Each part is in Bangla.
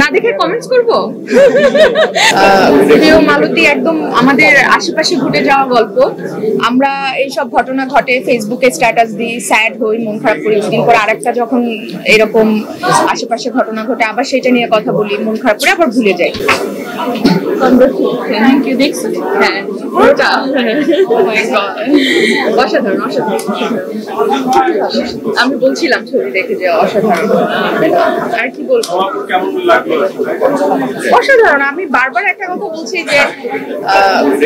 না দেখে কমেন্টস করব। প্রিয় মালতী একদম আমাদের আশেপাশে ঘটে যাওয়া গল্প। আমরা এইসব ঘটনা ঘটে ফেসবুকে স্ট্যাটাস দিই, স্যাড হই, মন খারাপ করি, দুদিন পর আরেকটা যখন এরকম আশেপাশে ঘটনা ঘটে আবার সেটা নিয়ে কথা বলি, মন খারাপ করে আবার ভুলে যাই। Thank you. দেখছো? হ্যাঁ অসাধারণ অসাধারণ। আমি বলছিলাম ছবি দেখে যে অসাধারণ। আর কি বলবো, অসাধারণ। আমি বারবার একটা কথা বলছি যে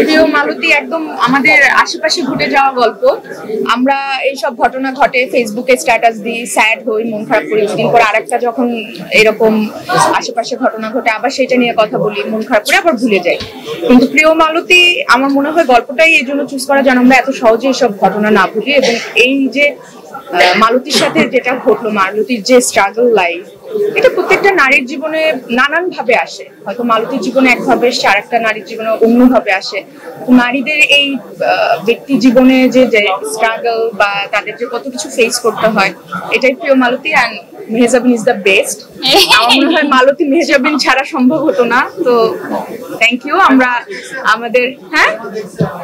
প্রিয় মালতী একদম আমাদের আশেপাশে ঘটে যাওয়া গল্প। আমরা এইসব ঘটনা ঘটে ফেসবুকে স্ট্যাটাস দিই, স্যাড হই, মন খারাপ করি, দুদিন পর আরেকটা যখন এরকম আশেপাশে ঘটনা ঘটে আবার সেটা নিয়ে কথা বলি, মন খারাপ করে আবার ভুলে যাই। কিন্তু প্রিয় মালতী আমার মনে হয় গল্পটাই এই জন্য চুজ করা যেন আমরা এত সহজে এইসব ঘটনা না ভুলি। এবং এই যে মালতীর সাথে যেটা ঘটলো, মালতীর যে স্ট্রাগল লাইফ, এটা প্রত্যেকটা নারীর জীবনে নানান ভাবে আসে। হয়তো মালতীর জীবনে একভাবে এসছে, আরেকটা নারীর জীবনে অন্যভাবে আসে। নারীদের এই ব্যক্তি জীবনে যে স্ট্রাগল বা তাদের যে কত কিছু ফেস করতে হয়, এটাই প্রিয় Malati. And Mehjabin is the best. আমার মনে হয় মালতী মেহজাবিন ছাড়া সম্ভব হতো না। তো থ্যাংক ইউ। আমরা আমাদের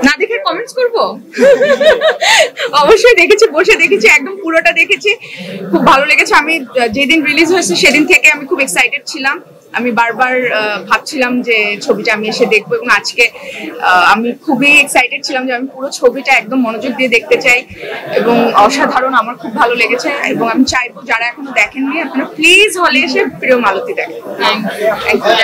না দেখে কমেন্টস করব। অবশ্যই দেখেছি, বসে দেখেছি, একদম পুরোটা দেখেছি, খুব ভালো লেগেছে। আমি যেদিন রিলিজ হয়েছে সেদিন থেকে আমি খুব এক্সাইটেড ছিলাম। আমি বারবার ভাবছিলাম যে ছবিটা আমি এসে দেখবো, এবং আজকে আমি খুবই এক্সাইটেড ছিলাম যে আমি পুরো ছবিটা একদম মনোযোগ দিয়ে দেখতে চাই। এবং অসাধারণ, আমার খুব ভালো লেগেছে। এবং আমি চাইবো যারা এখনো দেখেননি আপনারা প্লিজ হলে এসে প্রিয় মালতী দেখেন। Thank you.